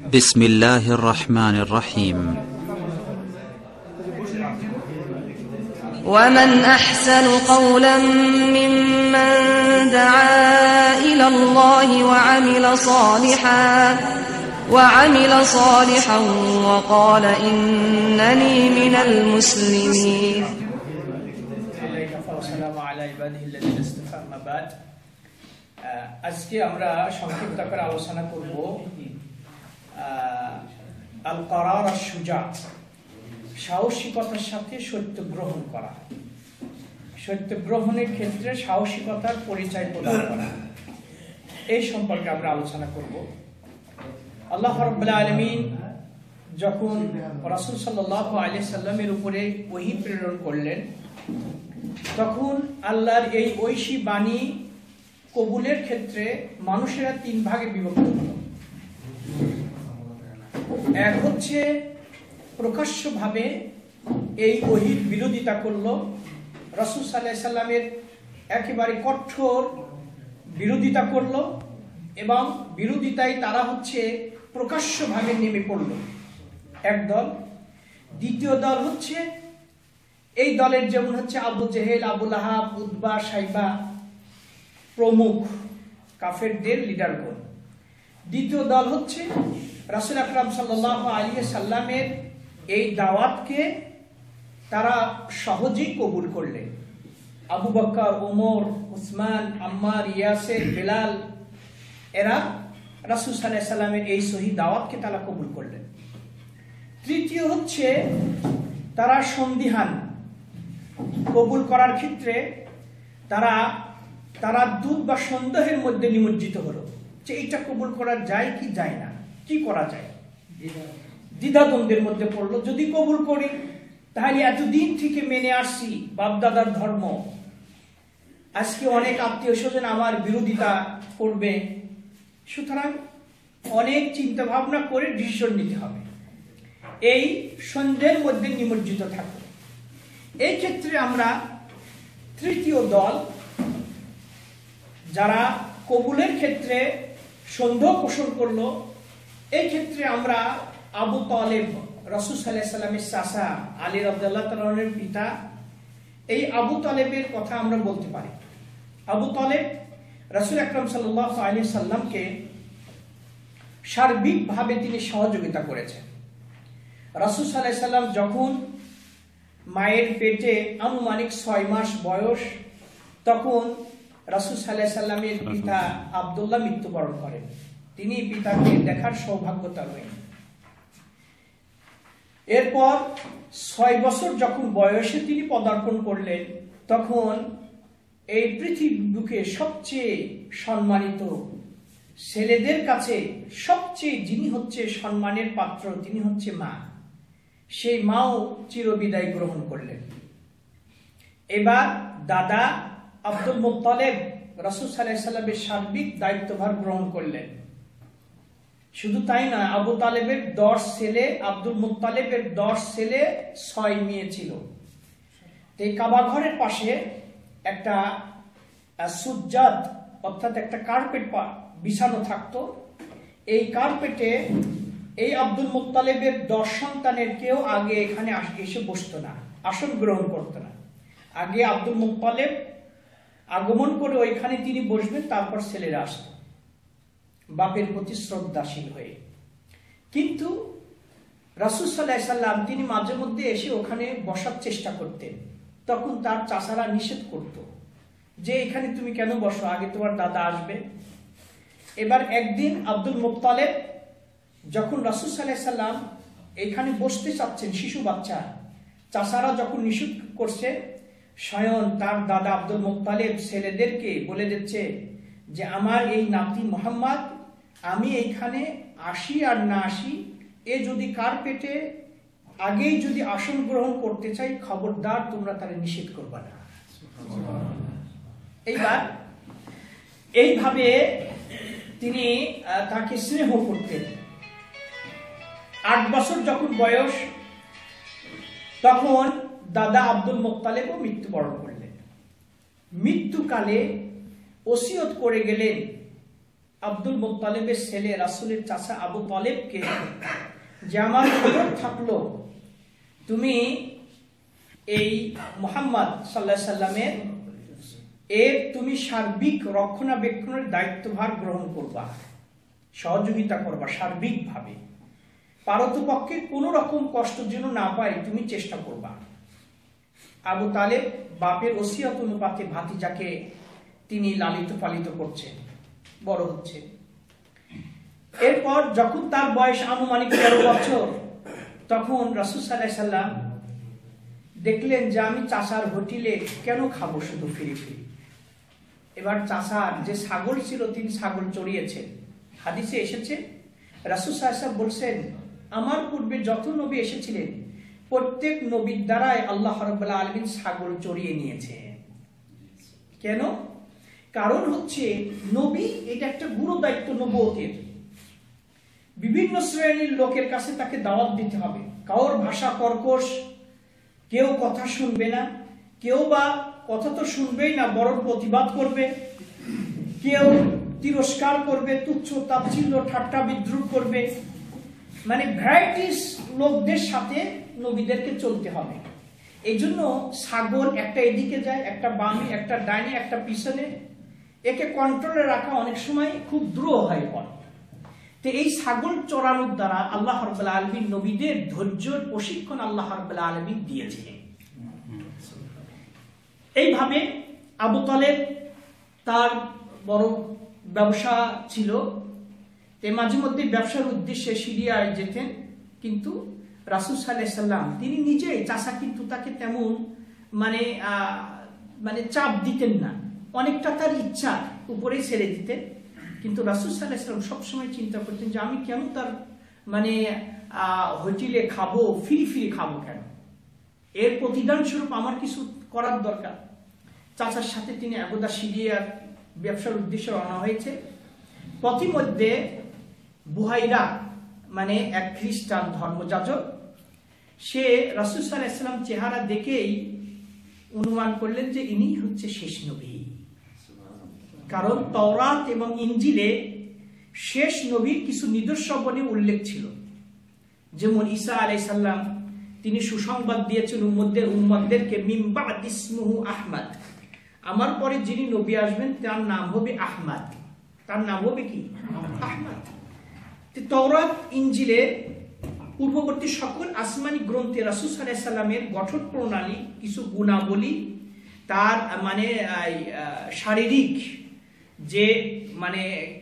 بسم الله الرحمن الرحيم ومن أحسن قولا ممن دعا إلى الله وعمل صالحا وقال إنني من المسلمين আজকে আমরা সংক্ষিপ্ত করে আলোচনা করব আল করার আশ-শুজা, সাহসিকতার সাথে সত্য গ্রহণ করা, সত্য গ্রহণের ক্ষেত্রে সাহসিকতার পরিচয় প্রদান করা, এই সম্পর্কে আমরা আলোচনা করব। আল্লাহ রাব্বুল আলামিন যখন রাসূল সাল্লাল্লাহু আলাইহি সাল্লামের উপরে ওহী প্রেরণ করলেন, তখন আল্লাহর এই ঐশী বাণী কবুলের ক্ষেত্রে মানুষেরা তিন ভাগে বিভক্ত হল। এক হচ্ছে প্রকাশ্যভাবে এই ওহীর বিরোধিতা করল, রাসূল সাল্লাল্লাহু আলাইহি সাল্লামের একেবারে কঠোর বিরোধিতা করল এবং বিরোধিতায় তারা হচ্ছে প্রকাশ্যভাবে নেমে পড়ল, এক দল। দ্বিতীয় দল হচ্ছে এই দলের যেমন হচ্ছে আবু জেহেল, আবু লাহাব, উতবা, সাইবা প্রমুখ কাফেরদের লিডারগণ। দ্বিতীয় দল হচ্ছে রাসূল আকরাম সাল্লাল্লাহু আলাইহি সাল্লামের এই দাওয়াতকে তারা সহজেই কবুল করলেন। আবু বকর, ওমর, উসমান, আম্মার, ইয়াসির, বেলাল এরা রাসূল সাল্লাল্লাহু আলাইহি সাল্লামের এই সহি দাওয়াতকে তারা কবুল করলেন। তৃতীয় হচ্ছে তারা সন্দিহান, কবুল করার ক্ষেত্রে তারা দুধ বা সন্দেহের মধ্যে নিমজ্জিত হলো যে এটা কবুল করা যায় কি যায় না, কি করা যায়, দ্বিধাদ্বন্দ্বের মধ্যে পড়লো। যদি কবুল করি তাহলে এতদিন থেকে মেনে আসছি বাপদাদার ধর্ম, আজকে অনেক আত্মীয় স্বজন আমার বিরোধিতা করবে, সুতরাং অনেক চিন্তা ভাবনা করে ডিসিশন নিতে হবে, এই সন্দেহের মধ্যে নিমজ্জিত থাকবে। এই ক্ষেত্রে আমরা তৃতীয় দল, যারা কবুলের ক্ষেত্রে সন্দেহ পোষণ করলো, এই ক্ষেত্রে আমরা আবু তালেব, রাসূল সাল্লাল্লাহু আলাইহি সাল্লামের চাচা, আলী রাদিয়াল্লাহু তাআলা আনহুর পিতা, এই আবু তালেবের কথা আমরা বলতে পারি। আবু তালেব রাসূল আকরাম সাল্লাল্লাহু আলাইহি সাল্লামকে সার্বিকভাবে তিনি সহযোগিতা করেছেন। রাসূল সাল্লাল্লাহু আলাইহি সাল্লাম যখন মায়ের পেটে আনুমানিক 6 মাস বয়স, তখন রাসূল সাল্লাল্লাহু আলাইহি সাল্লামের পিতা আব্দুল্লাহ মৃত্যুবরণ করেন। তিনি পিতাকে দেখার সৌভাগ্য তার হয়নি। এরপর 6 বছর যখন বয়সে তিনি পদার্পণ করলেন, তখন এই পৃথিবীর বুকে সবচেয়ে সম্মানিত ছেলেদের কাছে সবচেয়ে যিনি হচ্ছে সম্মানের পাত্র, তিনি হচ্ছে মা। সেই মাও চিরবিদায় গ্রহণ করলেন। এবার দাদা আব্দুল মুত্তালিব রাসূল সাল্লাল্লাহু আলাইহি সাল্লামের সার্বিক দায়িত্বভার গ্রহণ করলেন। শুধু তাই না, আবু তালেবের 10 ছেলে, আব্দুল মুত্তালিবের 10 ছেলে, 6 মেয়ে ছিল। এই কাবা ঘরের পাশে একটা সুজ্জাদ অর্থাৎ একটা কার্পেট বিছানো থাকতো। এই কার্পেটে এই আব্দুল মুত্তালিবের 10 সন্তানের কেউ আগে এখানে এসে বসতো না, আসন গ্রহণ করতো না। আগে আব্দুল মুত্তালিব আগমন করে ওইখানে তিনি বসবেন, তারপর ছেলেরা আসতো বাপের প্রতি শ্রদ্ধাশীল হয়ে। কিন্তু রাসূল সাল্লাল্লাহু আলাইহি সাল্লাম তিনি মাঝে মধ্যে এসে ওখানে বসার চেষ্টা করতেন, তখন তার চাচারা নিষেধ করত যে এখানে তুমি কেন বসো, আগে তোমার দাদা আসবে। এবার একদিন আব্দুল মুত্তালিব যখন রাসূল সাল্লাল্লাহু আলাইহি সাল্লাম এখানে বসতে চাচ্ছেন, শিশু বাচ্চা, চাচারা যখন নিষেধ করছে, স্বয়ং তার দাদা আব্দুল মুত্তালিব ছেলেদেরকে বলে দিচ্ছে যে আমার এই নাতি মুহাম্মদ, আমি এইখানে আসি আর না আসি, এ যদি কার্পেটে আগেই যদি আসন গ্রহণ করতে চাই, খবরদার তোমরা তারে নিষেধ করবা না। এইবার এইভাবে তিনি তাকে স্নেহ করতেন। 8 বছর যখন বয়স, তখন দাদা আব্দুল মুত্তালিবও মৃত্যুবরণ করলেন। মৃত্যুকালে ওসিয়ত করে গেলেন আব্দুল মুত্তালিবের ছেলে রাসূলের চাচা আবু তালেবকে যে আমার খবর থাকলো তুমি এই মুহাম্মদ সাল্লাল্লাহু আলাইহি সাল্লামের তুমি সার্বিক রক্ষণাবেক্ষণের দায়িত্বভার গ্রহণ করবা, সহযোগিতা করবা সার্বিকভাবে, পারতপক্ষে কোনো রকম কষ্ট যেন না পায় তুমি চেষ্টা করবা। আবু তালেব বাপের ওসিয়ত অনুপাতে ভাতিজাকে তিনি লালিত পালিত করছেন, বড় হচ্ছে। এরপর যখন তার বয়স আনুমানিক 13 বছর, তখন রাসূল সাল্লাল্লাহু আলাইহি সাল্লাম দেখলেন যে আমি চাচার হোটেলে কেন খাবো শুধু ফিরে ফিরে। এবার চাচার যে ছাগল ছিল তিনি ছাগল চড়িয়েছেন। হাদিসে এসেছে রাসূল সাল্লাল্লাহু আলাইহি ওয়াসাল্লাম বলছেন, আমার পূর্বে যত নবী এসেছিলেন প্রত্যেক নবীর দ্বারাই আল্লাহ রাব্বুল আলামিন ছাগল চড়িয়ে নিয়েছে। কেন? কারণ হচ্ছে নবী এটা একটা গুরু দায়িত্ব নবুয়তের। বিভিন্ন শ্রেণীর লোকের কাছে তাকে দাওয়াত দিতে হবে। কারোর ভাষা কর্কশ, কেউ কথা শুনবে না, কেউ বা কথা তো শুনবেই না বরং প্রতিবাদ করবে, কেউ তিরস্কার করবে, তুচ্ছ তাচ্ছিল্য ঠাট্টা বিদ্রুপ করবে। মানে ভ্যারাইটিস লোকদের সাথে নবীদেরকে চলতে হবে। এই জন্য ছাগল একটা এদিকে যায়, একটা বামে, একটা ডাইনে, একটা পিছনে, একে কন্ট্রোলে রাখা অনেক সময় খুব দ্রুহ হয়ে পড়ে। তো এই ছাগল চড়ানোর দ্বারা আল্লাহ রাব্বুল আলামিন নবীদের ধৈর্যের প্রশিক্ষণ আল্লাহ রাব্বুল আলামিন দিয়েছিলেন। এইভাবে আবু তালেব তার বড় ব্যবসা ছিল, মাঝে মধ্যে ব্যবসার উদ্দেশ্যে সিরিয়ায় যেতেন, কিন্তু রাসূল সাল্লাল্লাহু আলাইহি সাল্লাম তিনি নিজেই চাচা কিন্তু তাকে তেমন মানে চাপ দিতেন না, অনেকটা তার ইচ্ছা উপরে ছেড়ে দিতেন। কিন্তু রাসূল সাল্লাল্লাহু আলাইহি সাল্লাম সবসময় চিন্তা করতেন যে আমি কেন তার হোটেলে খাবো, ফিরি ফিরি খাবো কেন, এর প্রতিদান স্বরূপ আমার কিছু করার দরকার। চাচার সাথে তিনি একদা সিরিয়ার ব্যবসার উদ্দেশ্যে রওনা হয়েছে। পথিমধ্যে বুহাইরা এক খ্রিস্টান ধর্মযাজক, সে রাসূল সাল্লাল্লাহু আলাইহি সাল্লাম চেহারা দেখেই অনুমান করলেন যে ইনি হচ্ছে শেষ নবী। কারণ তাওরাত এবং ইনজিলে শেষ নবীর কিছু নিদর্শনে উল্লেখ ছিল। যেমন ঈসা আলাইহিস সালাম তিনি সুসংবাদ দিয়েছেন উম্মতদেরকে মিন বা'দ ইসমুহু আহমদ, আমার পরে যিনি নবী আসবেন তার নাম হবে আহমদ। তার নাম হবে কি? আহমদ। তাওরাত ইনজিলে পূর্ববর্তী সকল আসমানি গ্রন্থে রাসূল সাল্লাল্লাহু আলাইহি সাল্লামের গঠন প্রণালী, কিছু গুণাবলী, তার শারীরিক যে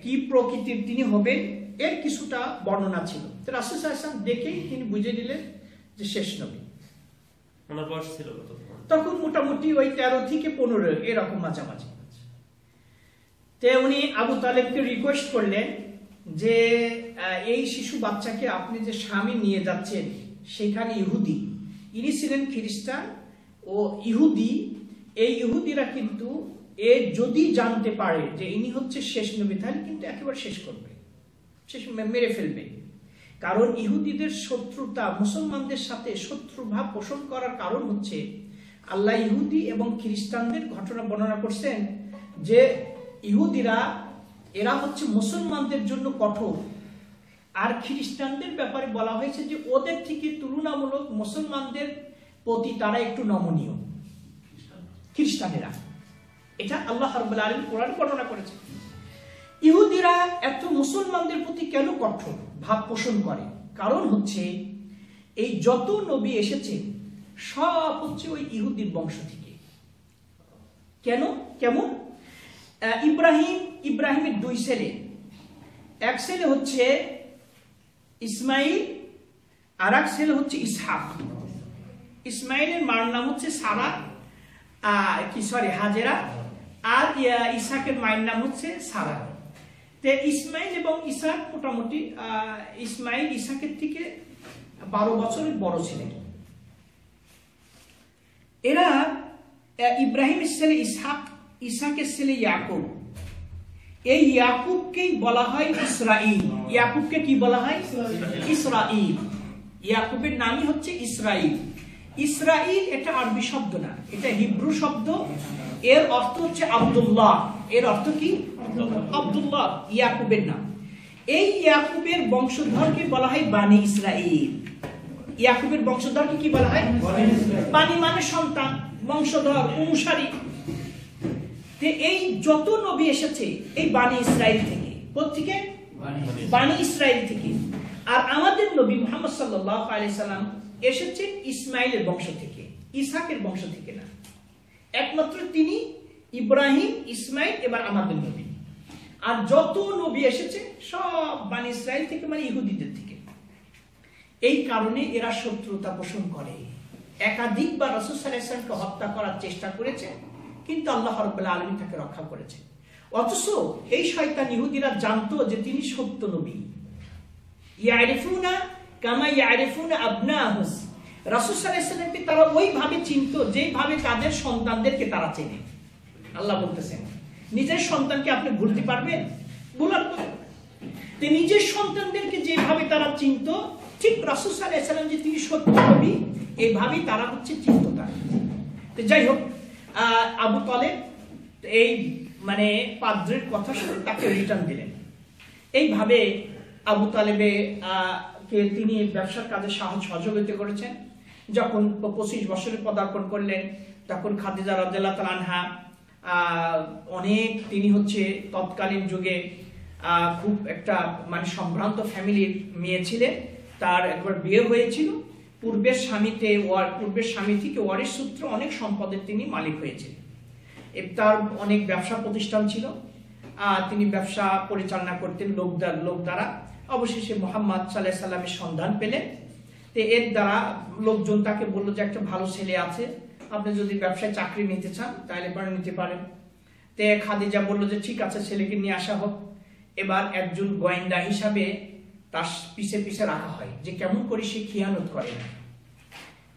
কি প্রকৃতির তিনি হবেন এর কিছুটা বর্ণনা ছিল। তো রাসূল সাল্লাল্লাহু আলাইহি সাল্লাম দেখেই তিনি বুঝে দিলেন যে শেষ নবী। ওনার বয়স ছিল তখন মোটামুটি ওই 13 থেকে 15 এরকম মাঝামাঝি। তে উনি আবু তালেবকে রিকোয়েস্ট করলেন যে এই শিশু বাচ্চাকে আপনি যে স্বামী নিয়ে যাচ্ছেন সেখানে ইহুদি, ইনি ছিলেন খ্রিস্টান ও ইহুদি, এই ইহুদিরা কিন্তু যদি জানতে পারে যে ইনি হচ্ছে শেষ নবী তাহলে কিন্তু একেবারে শেষ করবে, শেষ মেরে ফেলবে। কারণ ইহুদিদের শত্রুতা, মুসলমানদের সাথে শত্রুভাব পোষণ করার কারণ হচ্ছে আল্লাহ ইহুদি এবং খ্রিস্টানদের ঘটনা বর্ণনা করছেন যে ইহুদিরা এরা হচ্ছে মুসলমানদের জন্য কঠোর, আর খ্রিস্টানদের ব্যাপারে বলা হয়েছে যে ওদের থেকে তুলনামূলক মুসলমানদের প্রতি তারা একটু নমনীয়। খ্রিস্টানেরা, এটা আল্লাহ রাব্বুল আলামিন কোরআনে বর্ণনা করেছে। ইহুদিরা এত মুসলমানদের প্রতি কেন কঠোর ভাব পোষণ করে? কারণ হচ্ছে এই যত নবী এসেছে সব হচ্ছে ওই ইহুদির বংশ থেকে। কেন? কেমন? ইব্রাহিমের 2 ছেলে, এক ছেলে হচ্ছে ইসমাইল আর এক ছেলে হচ্ছে ইসহাক। ইসমাইলের মার নাম হচ্ছে সারা, হাজেরা, আর ইসহাকের মায়ের নাম হচ্ছে সারা। ইসমাইল এবং ইসহাক মোটামুটি ইসমাইল ইসহাকের থেকে 12 বছরের বড় ছিলেন। এরা ইব্রাহিমের ছেলে ইসহাক, ইসহাকের ছেলে ইয়াকুব। এই ইয়াকুবকেই বলা হয় ইসরাইল। ইয়াকুবকে কি বলা হয়? ইসরাইল। ইয়াকুবের নামই হচ্ছে ইসরাইল। ইসরাইল এটা আরবি শব্দ না, এটা হিব্রু শব্দ। এর অর্থ হচ্ছে আব্দুল্লাহ। এর অর্থ কি? আব্দুল্লাহ, ইয়াকুবের নাম। এই ইয়াকুবের বংশধরকে বলা হয় বানি ইসরাইল। ইয়াকুবের বংশধরকে কি বলা হয়? বানি মানে সন্তান, বংশধর, অনুসারী। এই যত নবী এসেছে এই বানি ইসরাইল থেকে। কোত্থেকে? বানি ইসরাইল থেকে। আর আমাদের নবী মুহাম্মদ সাল্লাল্লাহু আলাইহি সাল্লাম এসেছেন ইসমাইলের বংশ থেকে, ইসহাকের বংশ থেকে না। একমাত্র তিনি ইব্রাহিম, ইসমাইল, এবার আমাদের নবী। আর যত নবী এসেছে সব বানি ইসরাইল থেকে, মানে ইহুদিদের থেকে। এই কারণে এরা শত্রুতা পোষণ করে। একাধিকবার রাসূল সাল্লাল্লাহু আলাইহি ওয়াসাল্লামকে হত্যা করার চেষ্টা করেছে, কিন্তু আল্লাহ রাব্বুল আলামিন তাকে রক্ষা করেছে। অথচ এই শয়তান ইহুদিরা জানতো যে তিনি সত্য নবী। ইয়ারিফুনা কামা ইয়ারিফুনা আবনাহুম। রাসূল সাল্লাল্লাহু আলাইহি ওয়াসাল্লামকে তারা ওইভাবে চিনতো যেভাবে তাদের সন্তানদেরকে তারা চেনে। আল্লাহ বলতেছেন, নিজের সন্তানকে আপনি ভুলতে পারবেন? ভুলার কথা। তো নিজের সন্তানদেরকে যেভাবে তারা চিনতো, ঠিক রাসূল সাল্লাল্লাহু আলাইহি ওয়াসাল্লাম যে তিনি সত্য নবী, এইভাবেই তারা হচ্ছে চিনতো তারা। তো যাই হোক, আবু তালেব এই মানে পাদ্রের কথা শুনে তাকে রিটার্ন দিলেন। এইভাবে আবু তালেবে কে তিনি ব্যবসার কাজে সহযোগিতা করেছেন। যখন 25 বছরে পদার্পণ করলেন, তখন খাদিজা রাদিয়াল্লাহু তাআলা আনহা অনেক, তিনি হচ্ছে তৎকালীন যুগে খুব একটা মানে সম্ভ্রান্ত ফ্যামিলির মেয়ে ছিলেন। তার একবার বিয়ে হয়েছিল। পূর্বের স্বামী থেকে ওয়ারিশ সূত্রে অনেক সম্পদের তিনি মালিক হয়েছিলেন। তার অনেক ব্যবসা প্রতিষ্ঠান ছিল, তিনি ব্যবসা পরিচালনা করতেন লোক দ্বারা। অবশেষে মুহাম্মদ সাল্লাল্লাহু আলাইহি সাল্লামের সন্ধান পেলেন। তো এর দ্বারা লোকজন তাকে বলল যে একটা ভালো ছেলে আছে, আপনি যদি ব্যবসায় চাকরি নিতে চান তাহলে পরে নিতে পারেন। তে খাদিজা বলল যে ঠিক আছে, ছেলেকে নিয়ে আসা হোক। এবার একজন গোয়েন্দা হিসাবে তার পিছে পিছে রাখা হয় যে কেমন করে সে খিয়ানত করে না,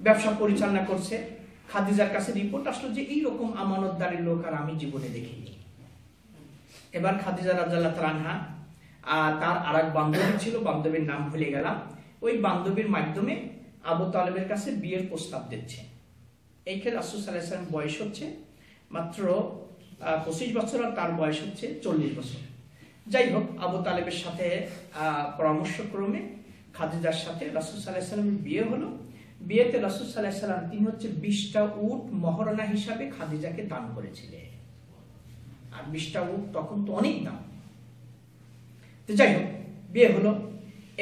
ব্যবসা পরিচালনা করছে। খাদিজার কাছে রিপোর্ট আসলো যে এইরকম আমানতদারের লোক আর আমি জীবনে দেখিনি। এবার খাদিজা রাদিয়াল্লাহু তাআলা আনহা তার আরেক বান্ধবী ছিল, বান্ধবীর নাম ভুলে গেলাম, ওই বান্ধবীর মাধ্যমে আবু তালেবের কাছে বিয়ের প্রস্তাব দিচ্ছে। এই ক্ষেত্রে রাসূল সাল্লাল্লাহু আলাইহি ওয়াসাল্লাম বয়স হচ্ছে মাত্র 25 বছর, আর তার বয়স হচ্ছে 40 বছর। যাই হোক, আবু তালেবের সাথে পরামর্শক্রমে খাদিজার সাথে রাসূল সাল্লাল্লাহু আলাইহি ওয়াসাল্লামের বিয়ে হলো। বিয়েতে রাসূল সাল্লাল্লাহু আলাইহি ওয়াসাল্লাম তিনি হচ্ছে 20টা উট মহরনা হিসাবে খাদিজাকে দান করেছিলেন। আর 20টা উট তখন তো অনেক দাম। তো যাই হোক, বিয়ে হলো।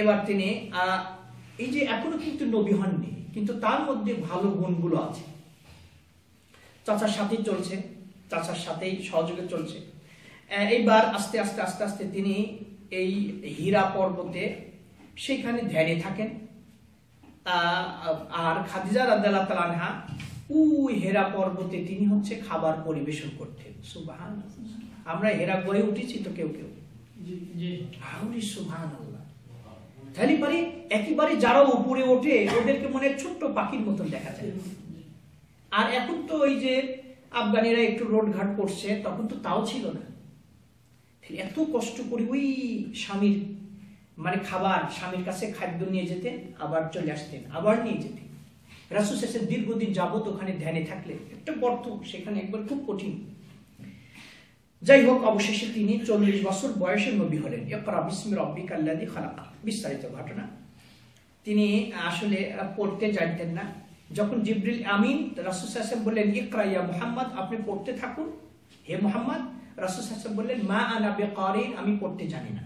এবার তিনি এই যে এখনো কিন্তু নবী হননি, কিন্তু তার মধ্যে ভালো গুণগুলো আছে। চাচার সাথেই চলছে, চাচার সাথেই সহযোগে চলছে। এইবার আস্তে আস্তে আস্তে আস্তে তিনি এই হীরা পর্বতে সেখানে ধ্যানে থাকেন। আর খাদিজা রাদিয়াল্লাহু তাআলা আনহা ওই হেরা পর্বতে তিনি হচ্ছে খাবার পরিবেশন করতেন। সুবহানাল্লাহ, আমরা হেরা গয়ে উঠেছি তো কেউ কেউ, সুবহানাল্লাহ। তাহলে পরে একেবারে যারা উপরে ওঠে ওদেরকে মনে ছোট্ট পাখির মতন দেখা যায়। আর এখন তো ওই যে আফগানিরা একটু রোড ঘাট করছে, তখন তো তাও ছিল না। এত কষ্ট করে ওই স্বামীর মানে খাবার, স্বামীর কাছে খাদ্য নিয়ে যেতেন, আবার চলে আসতেন, আবার নিয়ে যেতেন। রাসূল সাল্লাল্লাহু দীর্ঘদিন যাবত ওখানে ধ্যানে থাকলে একটা গর্ত, সেখানে একবার খুব কঠিন। যাই হোক, অবশেষে তিনি 40 বছর বয়সে নবী হলেন। ইকরা বিসমি রাব্বিকাল্লাযী খালাক, বিস্তারিত ঘটনা। তিনি আসলে পড়তে জানতেন না। যখন জিবরিল আমিন রাসূল সাল্লাল্লাহু আলাইহি ওয়াসাল্লাম বললেন ইকরা ইয়া মুহাম্মদ, আপনি পড়তে থাকুন হে মুহাম্মদ, রাসূল সাল্লাল্লাহু আলাইহি ওয়াসাল্লাম বললেন মা আনা বিকারিন, আমি পড়তে জানি না।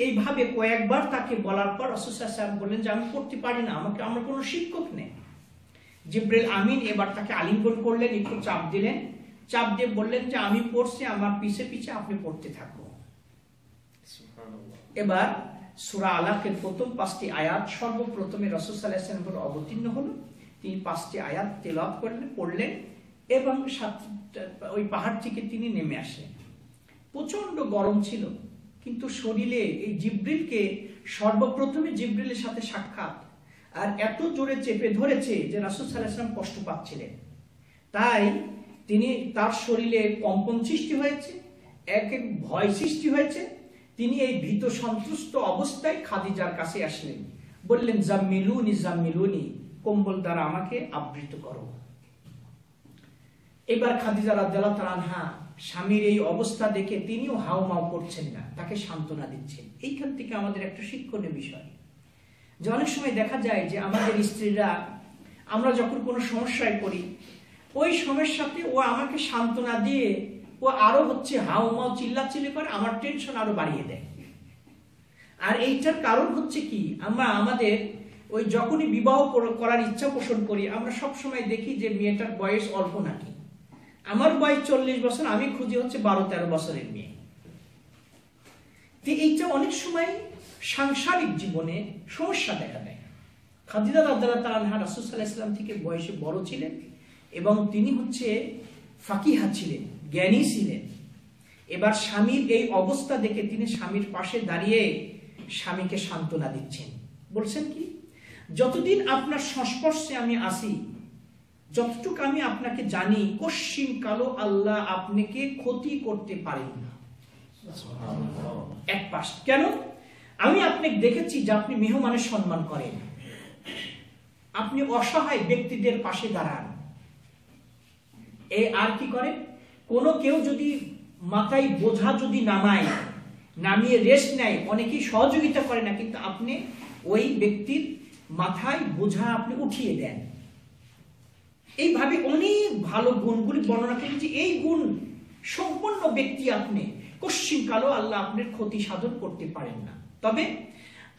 এইভাবে কয়েকবার তাকে বলার পর রাসূল সাল্লাল্লাহু আলাইহি ওয়াসাল্লাম বললেন যে আমি পড়তে পারি না, আমার কোনো শিক্ষক নেই। জিবরিল আমিন এবার তাকে আলিঙ্গন করলেন, একটু চাপ দিলেন, চাপ দিয়ে বললেন যে আমি পড়ছি, আমার পিছে পিছে আপনি পড়তে থাকুন। এবার সূরা আলাকের প্রথম 5টি আয়াত সর্বপ্রথমে রাসূল সাল্লাল্লাহু আলাইহি ওয়াসাল্লামের উপর অবতীর্ণ হলো। তিনি 5টি আয়াত তেলাওয়াত পড়লেন এবং ওই পাহাড় থেকে তিনি নেমে আসলেন। প্রচন্ড গরম ছিল, কিন্তু শরীরে এই জিবরিলকে সর্বপ্রথমে জিবরিলের সাথে সাক্ষাৎ, আর এত জোরে চেপে ধরেছে যে রাসূল সাল্লাল্লাহু আলাইহি ওয়াসাল্লাম কষ্ট পাচ্ছিলেন। তাই তার শরীরে কম্পন সৃষ্টি হয়েছে, এক ভয় সৃষ্টি হয়েছে। তিনি এই ভীত সন্ত্রস্ত অবস্থায় খাদিজার কাছে আসলেন, বললেন জাম্মিলুনি জাম্মিলুনি, কম্বল দ্বারা আমাকে আবৃত করো। এবার খাদিজা রাদিয়াল্লাহু তাআলা আনহা স্বামীর এই অবস্থা দেখে তিনিও হাউমাউ করছেন না, তাকে সান্ত্বনা দিচ্ছেন। এইখান থেকে আমাদের একটা শিক্ষণীয় বিষয় যে অনেক সময় দেখা যায় যে আমাদের স্ত্রীরা, আমরা যখন কোনো সমস্যায় পড়ি, ওই সমস্যাতে ও আমাকে সান্ত্বনা দিয়ে ও আরো হচ্ছে হাউমাউ চিল্লাচিল্লি করে, আমার টেনশন আরো বাড়িয়ে দেয়। আর এইটার কারণ হচ্ছে কি, আমরা আমাদের ওই যখনই বিবাহ করার ইচ্ছা পোষণ করি, আমরা সব সময় দেখি যে মেয়েটার বয়স অল্প নাকি। আমার বয়স 40 বছর, আমি খুঁজি হচ্ছে 12-13 বছরের মেয়ে। তো এইটা অনেক সময় সাংসারিক জীবনে সমস্যা দেখা দেয়। খাদিজা রাদিয়াল্লাহু তাআলা আনহা রাসূল সাল্লাল্লাহু আলাইহি ওয়াসাল্লাম থেকে বয়সে বড় ছিলেন এবং তিনি হচ্ছে ফাকিহা ছিলেন, জ্ঞানী ছিলেন। এবার স্বামীর এই অবস্থা দেখে তিনি স্বামীর পাশে দাঁড়িয়ে স্বামীকে সান্ত্বনা দিচ্ছেন। বলছেন কি, যতদিন আপনার সংস্পর্শে আমি আসি, যতটুকু আমি আপনাকে জানি, কশ্চিন কালো আল্লাহ আপনাকে ক্ষতি করতে পারেন না। এক পাশ কেন, আমি আপনাকে দেখেছি যে আপনি মেহমানের সম্মান করেন, আপনি অসহায় ব্যক্তিদের পাশে দাঁড়ান। আর কি করেন, কোনো কেউ যদি মাথায় বোঝা যদি নামিয়ে রেস্ট নেয়, অনেকেই সহযোগিতা করে না, কিন্তু আপনি ওই ব্যক্তির মাথায় বোঝা আপনি উঠিয়ে দেন। এইভাবে অনেক ভালো গুণগুলি বর্ণনা করেন যে এই গুণ সম্পন্ন ব্যক্তি আপনি, কশ্চিন কালো আল্লাহ আপনার ক্ষতি সাধন করতে পারেন না। তবে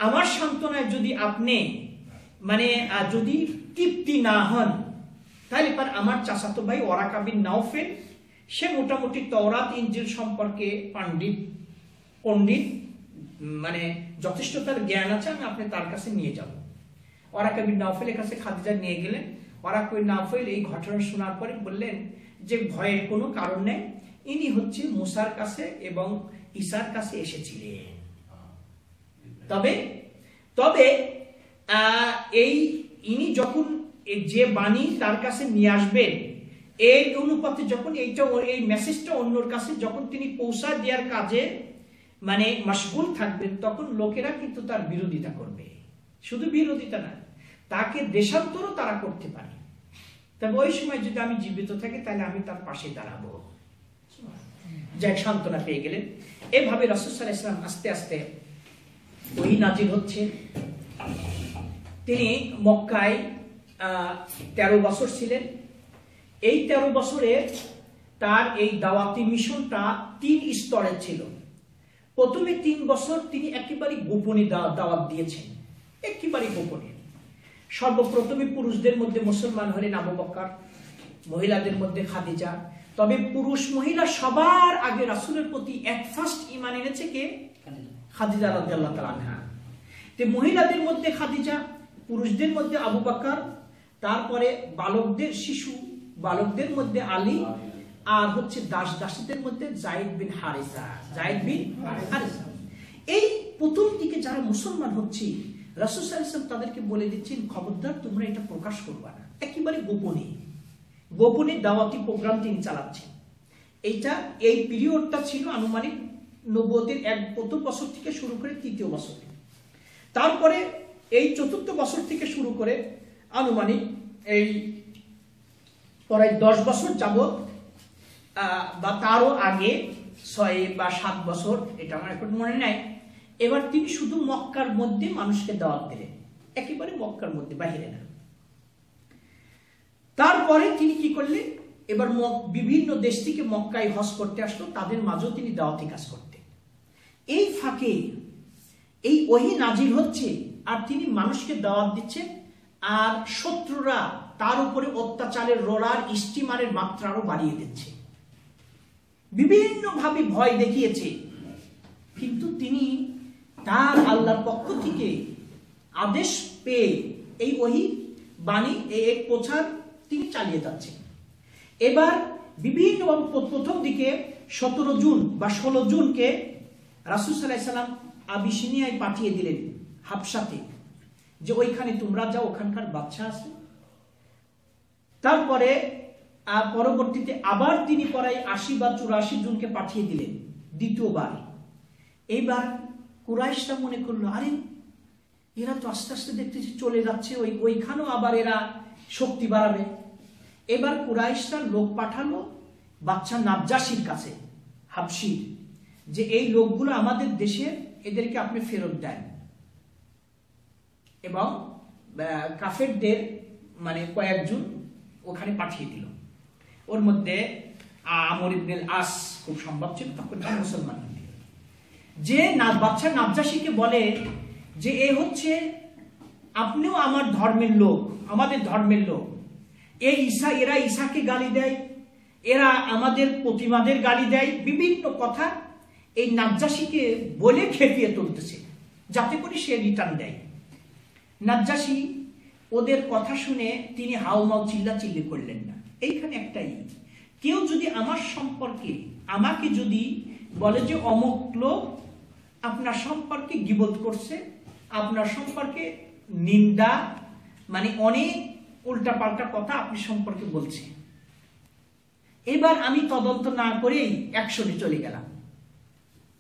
আমার সান্ত্বনায় যদি আপনি যদি তৃপ্তি না হন, তাহলে আমার চাচাতো ভাই ওয়ারাকা বিন নাওফেল, সে মোটামুটি তাওরাত ইনজিল সম্পর্কে পণ্ডিত, যথেষ্ট তার জ্ঞান আছে, আমি আপনি তার কাছে নিয়ে যাব। ওয়ারাকা বিন নাওফেলের কাছে খাদিজা নিয়ে গেলেন। ওয়ারাকা বিন নাওফেল এই ঘটনা শোনার পরে বললেন যে ভয়ের কোনো কারণ নেই, ইনি হচ্ছে মুসার কাছে এবং ঈসার কাছে এসেছিলেন। তবে ইনি যখন যে বাণী তার কাছে নিয়ে আসবেন, এই অনুপাতে যখন এই মেসেজটা অন্যর কাছে যখন তিনি পৌঁছা দেওয়ার কাজে মশগুল থাকবেন, তখন লোকেরা কিন্তু তার বিরোধিতা করবে। শুধু বিরোধিতা না, তাকে দেশান্তরও তারা করতে পারে। তবে ওই সময় যদি আমি জীবিত থাকি, তাহলে আমি তার পাশে দাঁড়াবো। যাই সান্ত্বনা পেয়ে গেলেন। এভাবে রাসূল সাল্লাল্লাহু আলাইহি ওয়াসাল্লাম আস্তে আস্তে ওহী নাজিল হচ্ছে। তিনি মক্কায় 13 বছর ছিলেন। এই 13 বছরে তার এই দাওয়াতি মিশনটা 3 স্তরের ছিল। প্রথমে 3 বছর তিনি একেবারে গোপনে দাওয়াত দিয়েছেন, একেবারে গোপনে। সর্বপ্রথমে পুরুষদের মধ্যে মুসলমান হলেন আবু বকর, মহিলাদের মধ্যে খাদিজা। তবে পুরুষ মহিলা সবার আগে রাসূলের প্রতি ফার্স্ট ঈমান এনেছে কে? খাদিজা রাদিয়াল্লাহু তাআলা আনহা। তে মহিলাদের মধ্যে খাদিজা, পুরুষদের মধ্যে আবু বকর, তারপরে বালকদের মধ্যে আলী, আর হচ্ছে দাসীদের মধ্যে যায়েদ বিন হারিসা। এই প্রথম দিকে যারা মুসলমান হচ্ছে, রাসূল সাল্লাল্লাহু আলাইহি ওয়াসাল্লাম তাদেরকে বলে দিচ্ছেন, খবরদার তোমরা এটা প্রকাশ করবা না, একেবারে গোপনে দাওয়াতি প্রোগ্রাম তিনি চালাচ্ছেন। এই পিরিয়ডটা ছিল আনুমানিক নবুয়তের প্রথম বছর থেকে শুরু করে 3য় বছর। তারপরে এই 4র্থ বছর থেকে শুরু করে আনুমানিক এই প্রায় 10 বছর যাবত বা তারও আগে 6 বা 7 বছর, এটা আমার এখন মনে নাই। এবার তিনি শুধু মক্কার মধ্যে মানুষকে দাওয়াত দিলেন, একেবারে মক্কার মধ্যে, বাহিরে না। তারপরে তিনি কি করলেন, এবার বিভিন্ন দেশ থেকে মক্কায় হজ করতে আসলো, তাদের মাঝেও তিনি দাওয়াতি কাজ করতেন। এই ফাঁকে এই ওহী নাজিল হচ্ছে, আর তিনি মানুষকে দাওয়াত দিচ্ছেন, আর শত্রুরা তার উপরে অত্যাচারের রোলার স্টিমারের মাত্রা আরো বাড়িয়ে দিচ্ছে, বিভিন্নভাবে ভয় দেখিয়েছে। কিন্তু তিনি তার আল্লাহর পক্ষ থেকে আদেশ পেয়ে এই ওহী বাণী এই প্রচার তিনি চালিয়ে যাচ্ছেন। এবার বিভিন্নভাবে প্রথম দিকে 17 জুন বা 16 জুনকে রাসূল সাল্লাল্লাহু আলাইহি ওয়াসাল্লাম আবিসিনিয়ায় পাঠিয়ে দিলেন, হাবশাতে, যে ওইখানে তোমরা যাও, ওখানকার বাদশা আছে। তারপরে পরবর্তীতে আবার তিনি পরায় 80 বা 84 জুনকে পাঠিয়ে দিলেন দ্বিতীয়বার। এইবার কুরাইশরা মনে করলো, আরে এরা তো আস্তে আস্তে দেখতেছি চলে যাচ্ছে, ওইখানেও আবার এরা শক্তি বাড়াবে। এবার কুরাইশরা লোক পাঠালো বাদশা নাজ্জাশীর কাছে, হাবশির, যে এই লোকগুলো আমাদের দেশের, এদেরকে আপনি ফেরত দেন। এবং কাফেরদের মানে কয়েকজন ওখানে পাঠিয়ে দিল। ওর মধ্যে আমর ইবনে আস খুব সম্ভব ছিল, তখন মুসলমান। যে বাদশা নাজ্জাশীকে বলে যে এ হচ্ছে, আপনিও আমার ধর্মের লোক, আমাদের ধর্মের লোক, এরা ঈসাকে গালি দেয়, এরা আমাদের প্রতিমাদের গালি দেয়, বিভিন্ন কথা এই নাজ্জাশীকে বলে খেপিয়ে তুলতেছে, যাতে করে সে রিটার্ন দেয়। নাজ্জাশী ওদের কথা শুনে তিনি হাউমাউ চিল্লাচিল্লি করলেন না। এইখানে একটাই, কেউ যদি আমার সম্পর্কে, আমাকে যদি বলে যে অমুক লোক আপনার সম্পর্কে গীবত করছে, আপনার সম্পর্কে নিন্দা, মানে অনেক উল্টাপাল্টা কথা আপনি সম্পর্কে বলছে, এবার আমি তদন্ত না করেই অ্যাকশনে চলে গেলাম।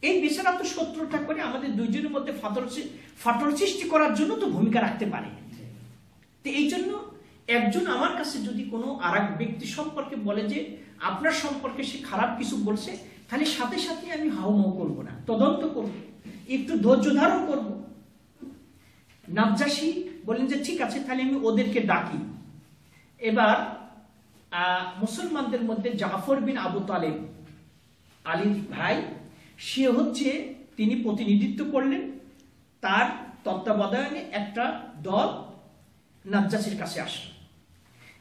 এই বেচারা তো শত্রুতা করে আমাদের দুইজনের মধ্যে ফাটল সৃষ্টি করার জন্য তো ভূমিকা রাখতে পারে। তো এই জন্য একজন আমার কাছে যদি কোনো আর এক ব্যক্তি সম্পর্কে বলে যে আপনার সম্পর্কে সে খারাপ কিছু বলছে, তাহলে সাথে সাথে আমি হাউমাউ করব না, তদন্ত করব, একটু ধৈর্য ধারণ করব। নাজ্জাশী বললেন যে ঠিক আছে, তাহলে আমি ওদেরকে ডাকি। এবার মুসলমানদের মধ্যে জাফর বিন আবু তালেব, আলীর ভাই, সে হচ্ছে, তিনি প্রতিনিধিত্ব করলেন, তার তত্ত্বাবধানে একটা দল নাজ্জাশীর কাছে আসলো।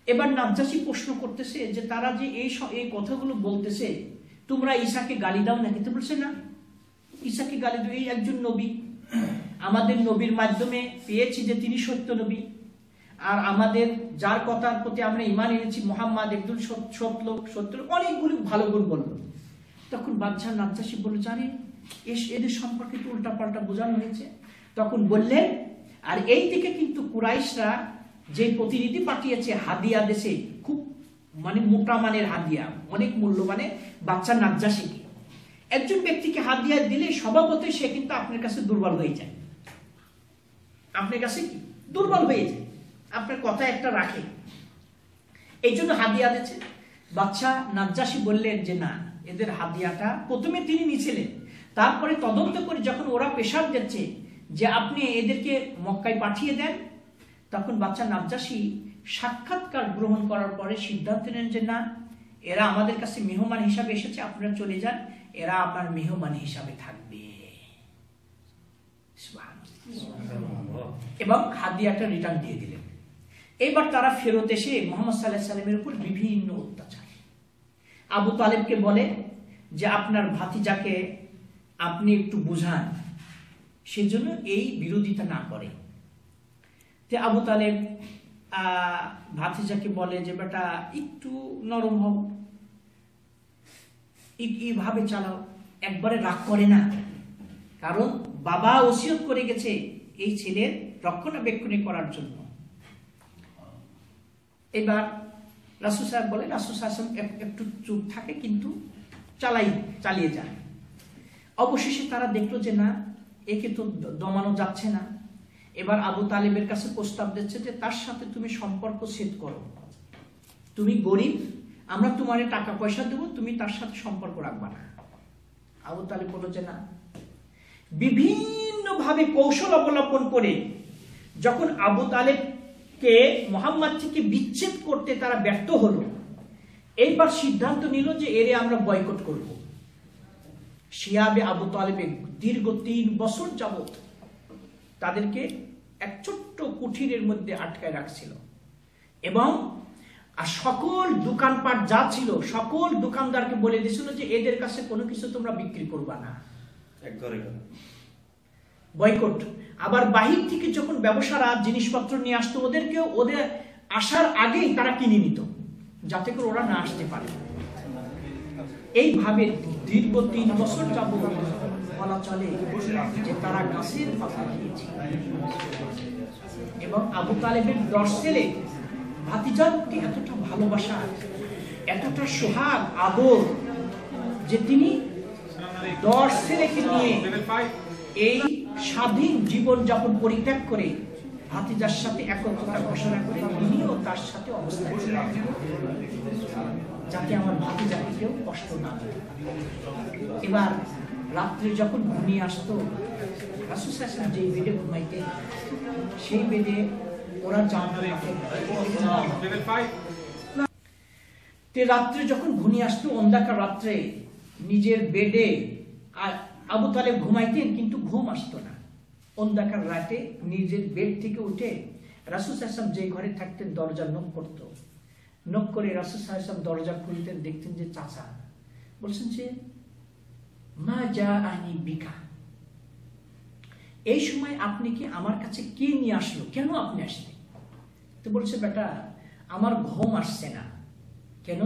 এবার নাজ্জাশী প্রশ্ন করতেছে যে তারা যে এই কথাগুলো বলতেছে, তোমরা ঈসাকে গালি দাও নাকি? তো বলছে না, ঈসাকে গালি দাও, এই একজন নবী, আমাদের নবীর মাধ্যমে পেয়েছি যে তিনি সত্য নবী, আর আমাদের যার কথার প্রতি আমরা ঈমান এনেছি মুহাম্মদ একজন সত্য, অনেকগুলো ভালো গুণ বলল। তখন বাদশাহ নাজ্জাশী বলল, জানে এদের সম্পর্কে তো উল্টা পাল্টা বোঝানো হয়েছে। তখন বললেন, আর এই দিকে কিন্তু কুরাইশরা যে প্রতিনিধি পাঠিয়েছে হাদিয়া দেশে, খুব মানে মোটা মানের হাদিয়া, অনেক মূল্যমানে বাদশাহ নাজ্জাশীকে, একজন ব্যক্তিকে হাদিয়া দিলে স্বভাবতই সে কিন্তু আপনার কাছে দুর্বল হয়ে যায়, আপনার কাছে কি দুর্বল হয়ে যায়, আপনার কথা একটা রাখে, এই জন্য হাদিয়া দিচ্ছে। বাদশাহ নাজ্জাশী বললেন যে না, এদের হাদিয়াটা প্রথমে তিনি নিয়েছিলেন, তারপরে তদন্ত করে যখন ওরা পেশাব দিচ্ছে যে আপনি এদেরকে মক্কায় পাঠিয়ে দেন, তখন বাদশাহ নাজ্জাশী সাক্ষাৎকার গ্রহণ করার পরে সিদ্ধান্ত নেন যে না, এরা আমাদের কাছে মেহমান হিসাবে এসেছে, আপনারা চলে যান, এরা আপনার মেহমান হিসাবে থাকবে। এবং হাদিয়াটা রিটার্ন দিয়ে দিলেন। এবার তারা ফেরত এসে মুহাম্মদ সাল্লাল্লাহু আলাইহি ওয়াসাল্লামের উপর বিভিন্ন অত্যাচার, আবু তালেবকে বলে যে আপনার ভাতিজাকে আপনি একটু বুঝান, সেজন্য এই বিরোধিতা না করে। তে আবু তালেব ভাতিজাকে বলে যে বেটা একটু নরম হও, এইভাবে চালাও, একবারে রাগ করে না, কারণ বাবা ওসিয়ত করে গেছে এই ছেলের রক্ষণাবেক্ষণ করার জন্য। এবার রাসূল সাহেব বলে, রাসূল সাহেব একটু চুপ থাকে, কিন্তু চালিয়ে যায়। অবশেষে তারা দেখলো যে না, একে তো দমানো যাচ্ছে না। এবার আবু তালেবের কাছে প্রস্তাব দিচ্ছে যে তার সাথে তুমি সম্পর্ক ছেদ করো, তুমি গরিব, আমরা তোমারে টাকা পয়সা দেবো, তুমি তার সাথে সম্পর্ক রাখবা না। আবু তালেব বলল যে না। বিভিন্ন ভাবে কৌশল অবলম্বন করে যখন আবু তালেবকে মুহাম্মদ থেকে বিচ্ছেদ করতে তারা ব্যর্থ হলো, এইবার সিদ্ধান্ত নিল যে এরে আমরা বয়কট করব। শিয়াবে আবু তালেবে দীর্ঘ 3 বছর যাবত তাদেরকে এক ছোট্ট কুঠিরের মধ্যে আটকায় রাখছিল, এবং সকল দোকানপাট যা ছিল সকল দোকানদারকে বলে দিয়েছিল যে এদের কাছে কোনো কিছু তোমরা বিক্রি করবা না, বয়কট। আবার বাহির থেকে যখন ব্যবসারা জিনিসপত্র নিয়ে আসতো, ওদের আসার আগেই তারা কিনে নিত, যাতে করে ওরা না আসতে পারে। এইভাবে দীর্ঘ 3 বছর যাবত বলা চলে যে তারা গাছের পাতা খেয়েছে। এবং আবু তালেবের 10 ছেলে, ভাতিজার প্রতি এতটা ভালোবাসা, এতটা সোহাগ আদর, যে তিনি 10 ছেলেকে নিয়ে এই স্বাধীন জীবন যাপন পরিত্যাগ করে ভাতিজার সাথে একত্রতা ঘোষণা করে তিনিও তার সাথে অবস্থায় ছিলেন, যাতে আমার ভাতিজাকে কেউ কষ্ট না দেয়। এবার রাত্রে যখন ঘুমিয়ে আসতো, রাসূল সাল্লাল্লাহু আলাইহি ওয়াসাল্লাম যে বেডে ঘুমাইতেন সেই বেডে ওরা জানতো রাত্রে যখন ঘুমিয়ে আসতো অন্ধকার রাত্রে নিজের বেডে আবু তালেব ঘুমাইতেন, কিন্তু ঘুম আসতো না। অন্ধকার রাতে নিজের বেড থেকে উঠে রাসূল সাল্লাল্লাহু আলাইহি ওয়াসাল্লাম যে ঘরে থাকতেন দরজা নক করতো। নক করে রাসূল সাল্লাল্লাহু আলাইহি ওয়াসাল্লাম দরজা খুলতেন, দেখতেন যে চাচা। বলছেন যে মা জাআনি বিকা, এই সময় আপনি কি আমার কাছে কে নিয়ে আসলো, কেন আপনি আসলেন? তো বলছে বেটা আমার ঘুম আসছে না। কেন?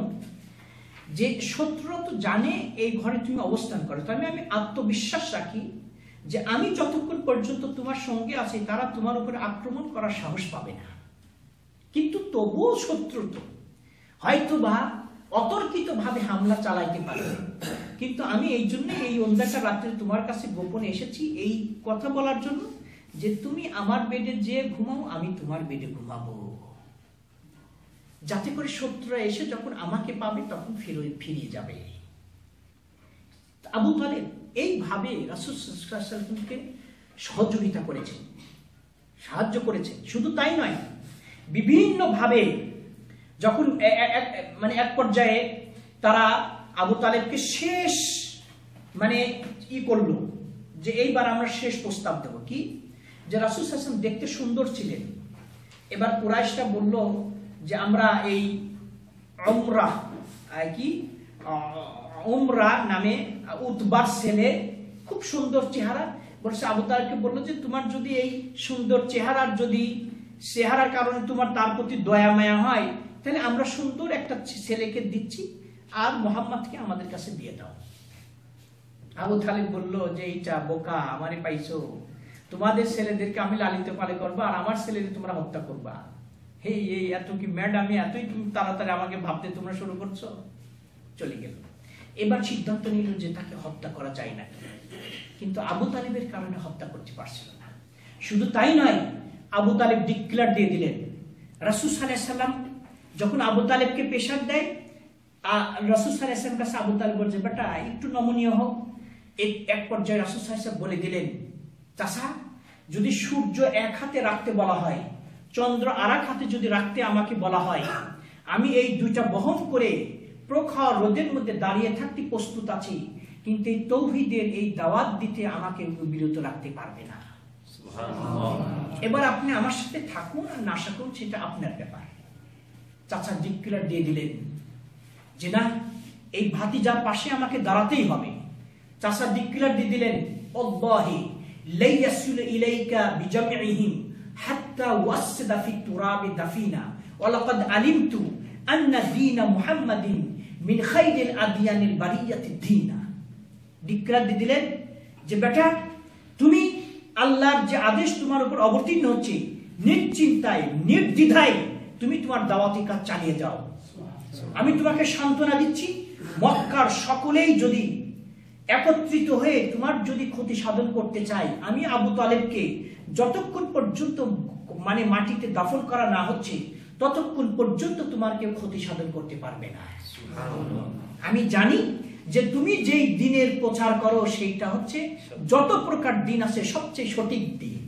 যে শত্রুরা তো জানে এই ঘরে তুমি অবস্থান করো, তবে আমি আত্মবিশ্বাস রাখি যে আমি যতক্ষণ পর্যন্ত তোমার সঙ্গে আছি তারা তোমার উপরে আক্রমণ করার সাহস পাবে না। কিন্তু তবুও শত্রু তো হয়তোবা অতর্কিত ভাবে হামলা চালাইতে পারে, কিন্তু আমি এই জন্য এই অন্ধকার রাত্রে তোমার কাছে গোপনে এসেছি এই কথা বলার জন্য যে তুমি আমার বেডে যে ঘুমাও আমি তোমার বেডে ঘুমাবো, যাতে করে শত্রুরা এসে যখন আমাকে পাবে তখন ফিরিয়ে যাবে। আবু তালেব এইভাবে রাসূল সাল্লাল্লাহু আলাইহি ওয়াসাল্লামকে সহযোগিতা করেছেন, সাহায্য করেছেন। শুধু তাই নয়, বিভিন্ন ভাবে যখন এক পর্যায়ে তারা আবু তালেবকে শেষ করলো যে এইবার আমরা শেষ প্রস্তাব দেব কি, যে রাসূল সাল্লাল্লাহু আলাইহি ওয়াসাল্লাম দেখতে সুন্দর ছিলেন। এবার কুরাইশরা বলল যে আমরা এই উমরা নামে উতবার ছেলে, খুব সুন্দর চেহারা। বলছে আবু তালেবকে বললো যে তোমার যদি এই সুন্দর চেহারার কারণে তোমার তার প্রতি দয়া মায়া হয় তাহলে আমরা সুন্দর একটা ছেলেকে দিচ্ছি আর মুহাম্মদকে আমাদের কাছে দিয়ে দাও। আবু তালেব বলল যে এইটা বোকা, আমারে পাইছো, তোমাদের ছেলেদেরকে আমি লালিত পালিত করবো আর আমার ছেলেদের তোমরা হত্যা করবা। এই এত কি ম্যাডাম, এতই তুমি তাড়াতাড়ি আমাকে ভাবতে তোমরা শুরু করছো। চলে গেল। এবার সিদ্ধান্ত নিল যে তাকে হত্যা করা যায় না, কিন্তু আবু তালেবের কারণে হত্যা করতে পারছিল না। শুধু তাই নয়, আবু তালেব ডিক্লেয়ার দিয়ে দিলেন। রাসূল সাল্লাল্লাহু আলাইহি ওয়াসাল্লাম যখন আবু তালেবকে পেশার দেয়, রাসূল সাল্লাল্লাহু আলাইহি ওয়াসাল্লাম কাছে আবু তালেব বলছে বেটা একটু নমনীয় হোক। এক পর্যায়ে রাসূল সাল্লাল্লাহু আলাইহি ওয়াসাল্লাম বলে দিলেন, চাচা যদি সূর্য এক হাতে রাখতে বলা হয়, চন্দ্র আর এক হাতে যদি রাখতে আমাকে বলা হয়, আমি এই দুইটা বহন করে প্রখর রোদের মধ্যে দাঁড়িয়ে থাকতে প্রস্তুত আছি, কিন্তু এই তৌহিদের এই দাওয়াত দিতে আমাকে বিরত রাখতে পারবে না। এবার আপনি আমার সাথে থাকুন আর না থাকুন সেটা আপনার ব্যাপার। চাচা ডিক্লেয়ার দিয়ে দিলেন যে না, এই ভাতিজার পাশে আমাকে দাঁড়াতেই হবে। চাচা ডিক্লেয়ার দিয়ে দিলেন, আল্লাহি লা ইয়াসিলু ইলাইকা বিজামিহিম হাত্তা ওয়াসদা ফি তুরাবি দাফিনা ওয়া লাকাদ আলিমতু আন্না দীন মুহাম্মাদিন মিন খাইরিল আদিয়ানিল বারিয়াতি দীনা। ডিক্লেয়ার দিয়ে দিলেন যে বেটা তুমি আল্লাহর যে আদেশ তোমার উপর অবতীর্ণ হচ্ছে, নিশ্চিন্তায় নির্দ্বিধায় তুমি তোমার দাওয়াতি কাজ চালিয়ে যাও। আমি তোমাকে সান্ত্বনা দিচ্ছি, মক্কার সকলেই যদি একত্রিত হয়ে তোমার যদি ক্ষতি সাধন করতে চাই, আমি আবু তালেবকে যতক্ষণ পর্যন্ত মাটিতে দাফন করা না হচ্ছে ততক্ষণ পর্যন্ত তোমার কেউ ক্ষতি সাধন করতে পারবে না। আমি জানি যে তুমি যেই দিনের প্রচার করো সেইটা হচ্ছে যত প্রকার দিন আছে সবচেয়ে সঠিক দিন।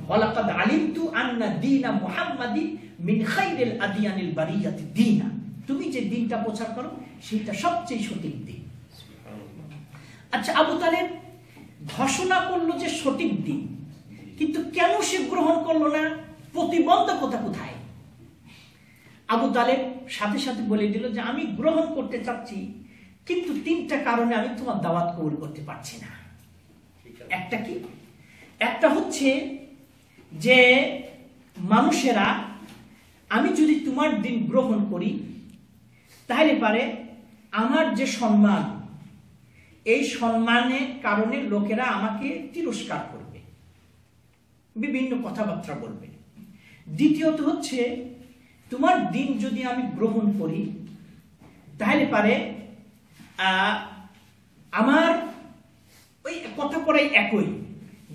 ওয়ালাকাদ আলিমতু আন্না দীনা মুহাম্মাদিন মিন খাইরিল আদিয়ানিল বারিয়াতি দীনা। তুমি যে দিনটা প্রচার করো সেটা সবচেয়ে সঠিক দিন। আচ্ছা, আবু তালেব ঘোষণা করলো যে সঠিক দিন, কিন্তু কেন সে গ্রহণ করলো না? প্রতিবন্ধকতা কোথায়? আবু তালেব সাথে সাথে বলে দিল যে আমি গ্রহণ করতে চাচ্ছি, কিন্তু তিনটা কারণে আমি তোমার দাওয়াত কবুল করতে পারছি না। একটা কি? একটা হচ্ছে যে মানুষেরা, আমি যদি তোমার দিন গ্রহণ করি তাহলে পারে আমার যে সম্মান, এই সম্মানের কারণে লোকেরা আমাকে তিরস্কার করবে, বিভিন্ন কথাবার্তা বলবে। দ্বিতীয়ত হচ্ছে তোমার দিন যদি আমি গ্রহণ করি তাহলে পারে আমার ওই কথা পড়াই একই,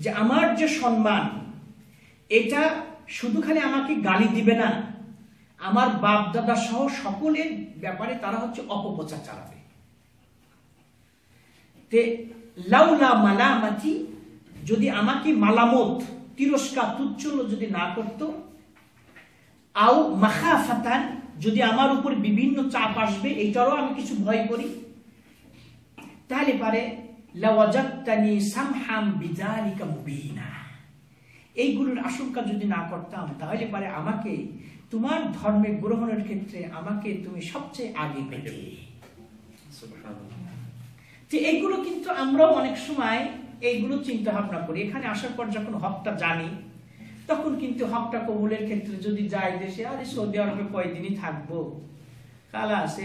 যে আমার যে সম্মান, এটা শুধু খালি আমাকে গালি দিবে না, আমার বাপ দাদা সহ সকলের ব্যাপারে তারা হচ্ছে অপপ্রচার চালাবে। তে লাউলা মালামাতি, যদি আমাকে মালামত, তিরস্কার, তুচ্ছল যদি না করত, আও মাখাফাতান, যদি আমার উপর বিভিন্ন চাপ আসবে এইটারও আমি কিছু ভয় করি, তাহলে পারে লাওয়াজাত্তানি সামহাম বিযালিকা মুবিনা, এইগুলোর আশঙ্কা যদি না করতাম তাহলে পারে আমাকে তোমার ধর্মে গ্রহণের ক্ষেত্রে আমাকে তুমি সবচেয়ে আগে পেতে। এইগুলো কিন্তু আমরাও অনেক সময় এইগুলো চিন্তা ভাবনা করি। এখানে আসার পর যখন হকটা জানি তখন কিন্তু হকটা কবুলের ক্ষেত্রে যদি যাই দেশে, আরে সৌদি আরবে কয়দিনই থাকবো, খালাস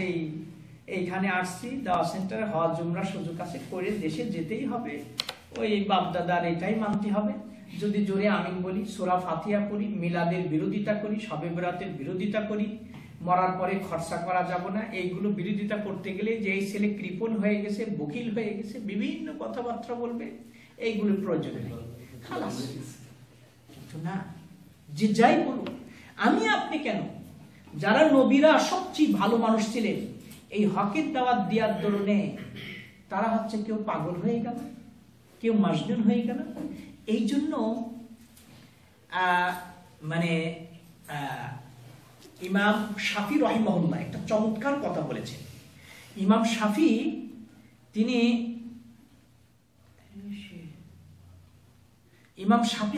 এইখানে আসছি দাওয়া সেন্টারে হজ উমরা সুযোগ আছে, করে দেশে যেতেই হবে, ওই বাপদাদার এটাই মানতে হবে। যদি জোরে আমিন বলি, সূরা ফাতিহা পড়ি, মিলাদের বিরোধিতা করি, শবে বরাতের বিরোধিতা করি, মরার পরে খরচা করা যাব না, এইগুলো বিরোধিতা করতে গেলে যে এই ছেলে কৃপণ হয়ে গেছে, বকিল হয়ে গেছে, বিভিন্ন কথাবার্তা বলবে, এইগুলো প্রয়োজন নেই, খালাস। কিন্তু না, যে যাই বলুক, আমি আপনি কেন, যারা নবীরা সবচেয়ে ভালো মানুষ ছিলেন, এই হকের দাওয়াত দেওয়ার দরুনে তারা হচ্ছে কেউ পাগল হয়ে গেল, কেউ মাজনুন হয়ে গেল। এই জন্য মানে ইমাম শাফি রাহিমাহুল্লাহ একটা চমৎকার কথা বলেছেন। ইমাম শাফি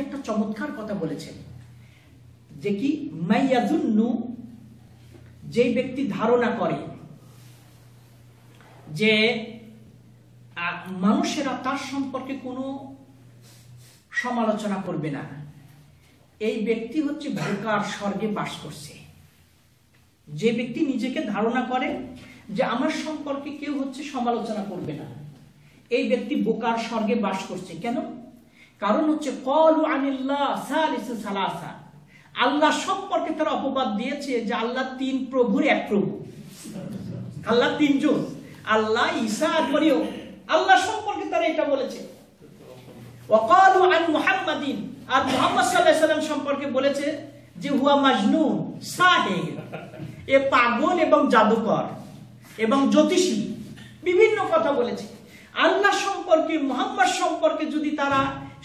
একটা চমৎকার কথা বলেছেন যে কি, মাইয়াজুন্নু, যে ব্যক্তি ধারণা করে যে মানুষেরা তার সম্পর্কে কোনো সমালোচনা করবে না, এই ব্যক্তি হচ্ছে বোকার স্বর্গে বাস করছে। যে ব্যক্তি নিজেকে ধারণা করে যে আমার সম্পর্কে কেউ হচ্ছে সমালোচনা করবে না, এই ব্যক্তি বোকার স্বর্গে বাস করছে। কেন? কারণ হচ্ছে ক্বালু আনিল্লাহ সালিসু সালাসা, আল্লাহ সম্পর্কে তারা অপবাদ দিয়েছে যে আল্লাহ তিন প্রভুর এক প্রভু, আল্লাহ তিনজন, আল্লাহ, ঈসা আর মরিয়ম, আল্লাহ সম্পর্কে তারা এটা বলেছে। ওয়াকালু আন মুহাম্মাদিন, আর মুহাম্মদ সাল্লাল্লাহু আলাইহি ওয়াসাল্লাম সম্পর্কে বলেছে যে হুয়া মাজনুন সাহির, এ পাগল এবং জাদুকর এবং জ্যোতিষী, বিভিন্ন কথা বলেছে। আল্লাহ সম্পর্কে, মুহাম্মদ সম্পর্কে যদি তারা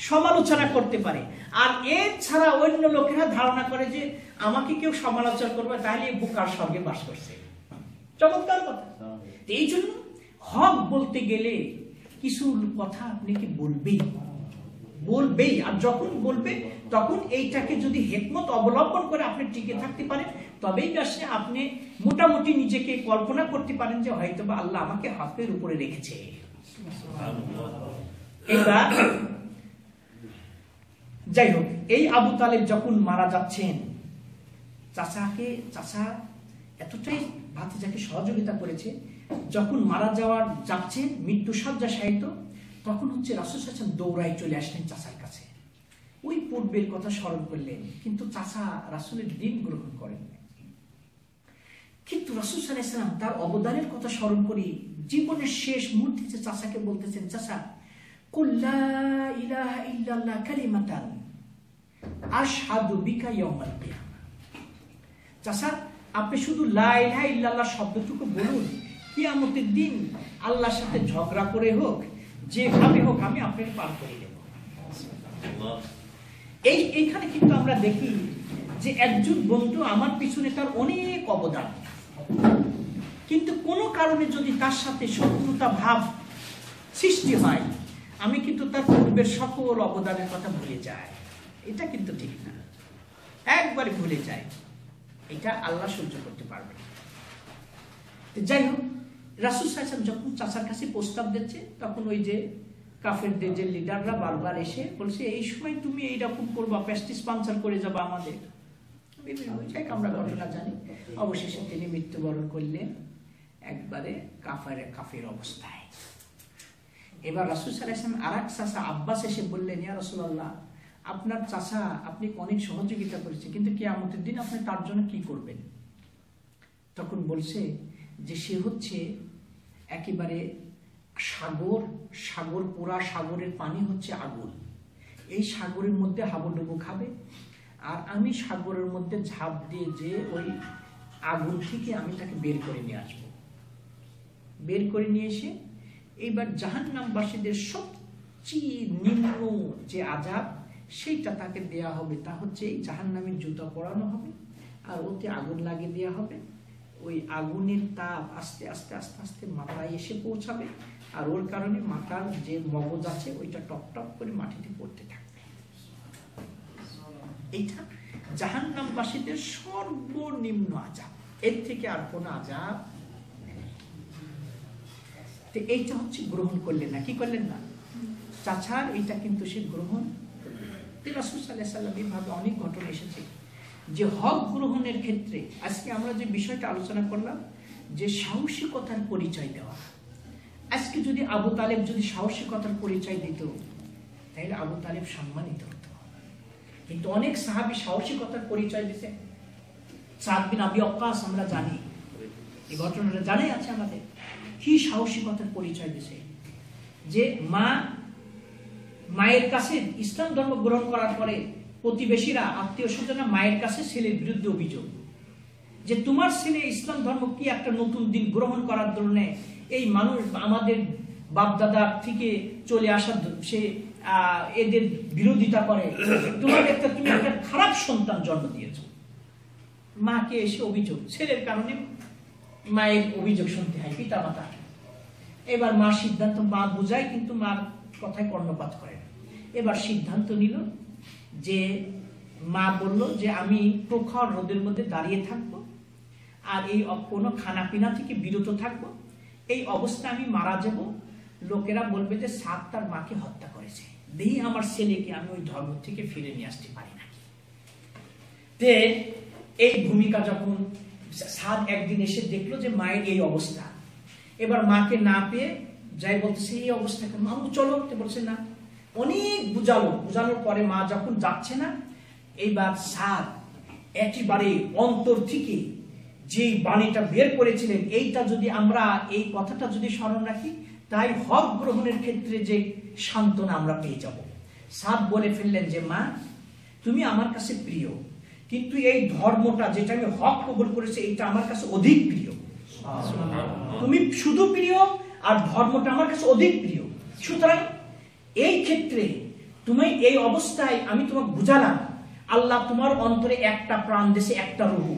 সমালোচনা করতে পারে, আর এর ছাড়া অন্য লোকেরা ধারণা করে যে আমাকে কেউ সমালোচনা করবে, তাহলে বোকার স্বর্গে বাস করছে। চমৎকার কথা। এই জন্য হক বলতে গেলে কিছু কথা আপনি কি বলবেই, আর যখন বলবে তখন এইটাকে যদি হিকমত অবলম্বন করে আপনি টিকে থাকতে পারেন, তবেই আসলে আপনি মোটামুটি নিজেকে কল্পনা করতে পারেন যে হয়তোবা আল্লাহ আমাকে হকের উপরে রেখেছে। এবার যাই হোক, এই আবু তালেব যখন মারা যাচ্ছেন, চাচা এতটাই ভাতিজাকে সহযোগিতা করেছে, যখন মারা যাচ্ছেন, মৃত্যু শয্যা শায়িত, তখন হচ্ছে রাসূল সাল্লাল্লাহু আলাইহি ওয়াসাল্লাম দৌড়ায় চলে আসলেন চাচার কাছে, ওই পূর্বের কথা স্মরণ করলেন। কিন্তু চাচা রাসূলের দ্বীন গ্রহণ করেন। কিন্তু রাসূল সাল্লাল্লাহু আলাইহি ওয়াসাল্লাম তার অবদানের কথা স্মরণ করি, জীবনের শেষ মুহূর্তে চাচাকে বলতেছেন, চাচা কুল লা ইলাহা ইল্লাল্লাহ কালিমাতান আশহাদু বিকা ইয়াউমাল কিয়ামা, চাচা আপনি শুধু লা ইলাহা ইল্লাল্লাহ শব্দটুকু বলুন, কিয়ামতের দিন আল্লাহর সাথে ঝগড়া করে হোক, যেভাবে হোক আমি আপনাকে পার করে দেব। এইখানে কিন্তু আমরা দেখি যে একজন বন্ধু আমার পিছনে তার অনেক অবদান, কিন্তু কোনো কারণে যদি তার সাথে শত্রুতা ভাব সৃষ্টি হয়, আমি কিন্তু তার পূর্বের সকল অবদানের কথা ভুলে যাই। এটা কিন্তু ঠিক না, একবারে ভুলে যাই, এটা আল্লাহ সহ্য করতে পারবে। যাই হোক, রাসূল সাল্লাল্লাহু আলাইহি ওয়াসাল্লাম যখন চাচার কাছে প্রস্তাব দিচ্ছে, তখন ওই যে কাফেরদের যে লিডাররা বারবার এসে বলছে, এই সময় তুমি এইরকম করবা, পেস্টি স্পন্সর করে যাবা আমাদের, আমরা ঘটনা জানি। অবশেষে তিনি মৃত্যুবরণ করলেন একবারে কাফের অবস্থায়। এবার রাসূল সাল্লাল্লাহু আলাইহি ওয়াসাল্লাম আরেক চাচা আব্বাস এসে বললেন, ইয়া রাসূলুল্লাহ, আপনার চাচা আপনি অনেক সহযোগিতা করেছেন, কিন্তু কিয়ামতের দিন আপনি তার জন্য কি করবেন? তখন বলছে যে সে হচ্ছে একেবারে সাগর, পুরা সাগরের পানি হচ্ছে আগুন, এই সাগরের মধ্যে হাবুডুবু খাবে, আর আমি সাগরের মধ্যে ঝাঁপ দিয়ে যে ওই আগুন থেকে আমি তাকে বের করে নিয়ে আসবো। বের করে নিয়ে এসে এইবার জাহান্নামবাসীদের সবচেয়ে নিম্ন যে আযাব সেইটা তাকে দেয়া হবে, তা হচ্ছে এই জাহান্নামের জুতা পরানো হবে আর ওতে আগুন লাগিয়ে দেওয়া হবে। ওই আগুনের তাপ আস্তে আস্তে আস্তে আস্তে মাথায় এসে পৌঁছাবে, আর ওর কারণে মাথার যে মগজ আছে ওইটা টপ টপ করে মাটিতে পড়তে থাকবে। এইটা জাহান্নামবাসীদের সর্বনিম্ন আযাব, এর থেকে আর কোনো আযাব নেই। তো এইটা হচ্ছে গ্রহণ করলেন না, কি করলেন না? চাচার এইটা কিন্তু সে গ্রহণ। রাসূল সাল্লাল্লাহু আলাইহি ওয়াসাল্লাম এইভাবে অনেক ঘটনা এসেছে যে হক গ্রহণের ক্ষেত্রে আজকে আমরা যে বিষয়টা আলোচনা করলাম যে সাহসিকতার পরিচয় দেওয়া। আজকে যদি আবু তালেব যদি সাহসিকতার পরিচয় দিত তাহলে আবু তালেব সম্মানিত হতো, কিন্তু অনেক সাহাবী সাহসিকতার পরিচয় দিয়েছে। সাদ বিন আবি ওয়াক্কাস আমরা জানি, এই ঘটনাটা জানাই আছে আমাদের, কি সাহসিকতার পরিচয় দিয়েছে। যে মায়ের কাছে ইসলাম ধর্ম গ্রহণ করার পরে প্রতিবেশীরা আত্মীয় স্বজনরা মায়ের কাছে ছেলের বিরুদ্ধে অভিযোগ যে তোমার ছেলে ইসলাম ধর্ম কি একটা নতুন দিন গ্রহণ করার জন্য এই মানুষ আমাদের বাপদাদা থেকে চলে আসার সে এদের বিরোধিতা করে, তুমি একটা খারাপ সন্তান জন্ম দিয়েছ। মাকে এসে অভিযোগ, ছেলের কারণে মায়ের অভিযোগ শুনতে হয় পিতা মাতা। এবার মা সিদ্ধান্ত, মা বোঝায় কিন্তু মার কথায় কর্ণপাত করে না। এবার সিদ্ধান্ত নিল যে মা বলল যে আমি প্রখর রোদের মধ্যে দাঁড়িয়ে থাকবো আর এই কোনো খানা পিনা থেকে বিরত থাকবো, এই অবস্থা আমি মারা যাব, লোকেরা বলবে যে সাদ তার মাকে হত্যা করেছে, দেখি আমার ছেলেকে আমি ওই ধর্ম থেকে ফিরে নিয়ে আসতে পারি নাকি। তে এই ভূমিকা যখন সাদ একদিন এসে দেখলো যে মায়ের এই অবস্থা, এবার মাকে না পেয়ে যাই বলতেছে এই অবস্থা কেন, মামু চলো, বলছে না। অনেক বুঝানোর পরে মা যখন যাচ্ছে না, এইবার সাদ একেবারে অন্তর থেকে যে বাণীটা বের করেছিলেন, এইটা যদি আমরা এই কথাটা যদি স্মরণ রাখি তাই হক গ্রহণের ক্ষেত্রে যে সান্ত্বনা আমরা পেয়ে যাব। সাদ বলে ফেললেন যে মা তুমি আমার কাছে প্রিয়, কিন্তু এই ধর্মটা যেটা আমি হক কবুল করেছি এইটা আমার কাছে অধিক প্রিয়। তুমি শুধু প্রিয় আর ধর্মটা আমার কাছে অধিক প্রিয়, সুতরাং এই ক্ষেত্রে তুমি এই অবস্থায় আমি তোমাকে বুঝালাম আল্লাহ তোমার অন্তরে একটা প্রাণ দেশে একটা রুহু,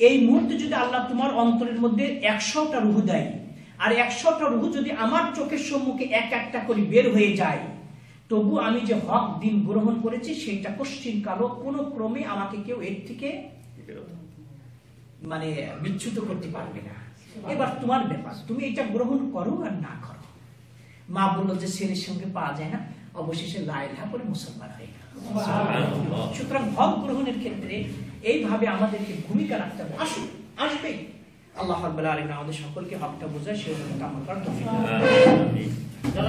এই মুহূর্তে যদি আল্লাহ তোমার অন্তরের মধ্যে 100টা রুহু দেয় আর 100টা রুহু যদি আমার চোখের সম্মুখে এক একটা করে বের হয়ে যায়, তবু আমি যে হক দিন গ্রহণ করেছি সেইটা কশ্চিন কালো কোনো ক্রমে আমাকে কেউ এর থেকে মানে বিচ্যুত করতে পারবে না। এবার তোমার ব্যাপার, তুমি এটা গ্রহণ করো আর না করো। মা বললো যে ছেলের সঙ্গে পাওয়া যায় না, অবশেষে লা ইলাহা করে মুসলমান হয়ে গেল। সুতরাং হক গ্রহণের ক্ষেত্রে এইভাবে আমাদেরকে ভূমিকা রাখতে হবে। আসবে আল্লাহ রাব্বুল আলামিন আমাদের সকলকে হকটা বোঝায়, সেই জন্য আমল করার তৌফিক দান করুন।